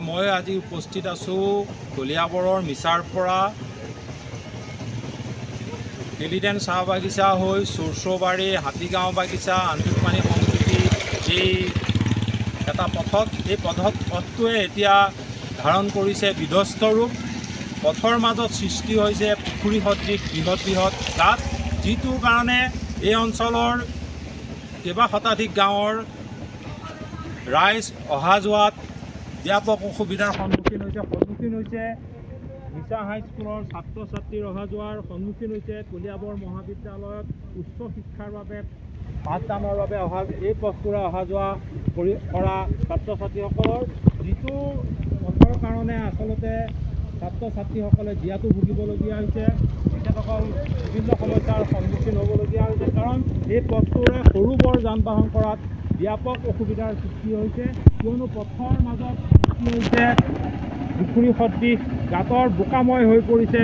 মই আজি উপস্থিত আছোঁ কলিয়াবৰৰ মিছাৰ পৰা কেলিডেন চাহ বাগিচা হৈ চুৰচৌবাৰী হাতীগাঁও বাগিচা আনন্দপানী সংস্কৃতি এই এটা পথত এই পথটোৱে এতিয়া ধাৰণ কৰিছে বিধ্বস্ত ৰূপ। পথৰ মাজত সৃষ্টি হৈছে পুখুৰী সদৃশ বৃহৎ গাঁত, যিটোৰ কাৰণে এই অঞ্চলৰ কেইবা শতাধিক গাঁৱৰ ৰাইজ অহা যোৱাত ব্যাপক অসুবিধাৰ সন্মুখীন হৈছে। মিছা হাইস্কুলৰ ছাত্ৰ ছাত্ৰীৰ অহা যোৱাৰ সন্মুখীন হৈছে। কলিয়াবৰ মহাবিদ্যালয়ত উচ্চ শিক্ষাৰ বাবে পাঠদানৰ বাবে এই পথটোৰে অহা যোৱা কৰা ছাত্ৰ ছাত্ৰীসকলৰ যিটো পথৰ কাৰণে আচলতে ছাত্ৰ ছাত্ৰীসকলে জীয়াতু ভুগিবলগীয়া হৈছে। তেখেতসকল বিভিন্ন সমস্যাৰ সন্মুখীন হ'বলগীয়া হৈছে, কাৰণ এই পথটোৰে সৰু বৰ যান বাহন কৰাত ব্যাপক অসুবিধাৰ সৃষ্টি হৈছে, কিয়নো পথৰ মাজত সৃষ্টি হৈছে পুখুৰী সদৃশ গাঁতৰ বোকাময় হৈ পৰিছে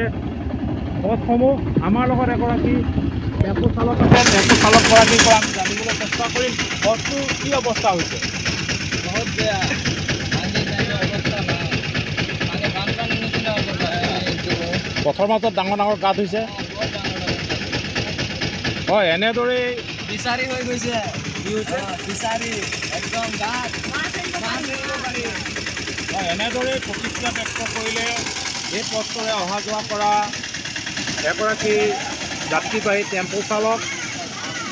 পথসমূহ। আমাৰ লগত এগৰাকী টেম্পু চালক আছে, টেম্পু চালকগৰাকীৰ পৰা আমি জানিবলৈ চেষ্টা কৰিম পথটোৰ কি অৱস্থা হৈছে। বহুত বেয়া, পথৰ মাজত ডাঙৰ ডাঙৰ গাঁত হৈছে। হয়, এনেদৰেই বিচাৰি হৈ গৈছে। কি হৈছে? বিচাৰি একদম গাঁত হয়, এনেদৰেই প্ৰতিক্ৰিয়া ব্যক্ত কৰিলে এই পথটোৰে অহা যোৱা কৰা এগৰাকী যাত্ৰীবাহী টেম্পু চালক,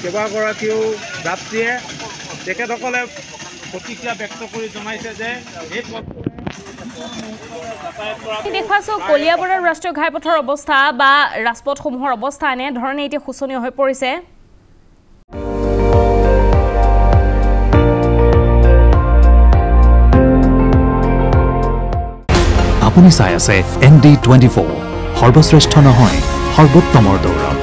কেইবাগৰাকীও যাত্ৰীয়ে তেখেতসকলে প্ৰতিক্ৰিয়া ব্যক্ত কৰি জনাইছে যে এই পথটোৰে দেখুৱাইছো কলিয়াবৰৰ ৰাষ্ট্ৰীয় ঘাইপথৰ অৱস্থা বা ৰাজপথসমূহৰ অৱস্থা এনেধৰণে এতিয়া শোচনীয় হৈ পৰিছে। আপুনি চাই আছে ND24, সৰ্বশ্ৰেষ্ঠ নহয় সৰ্বোত্তমৰ দৌৰ।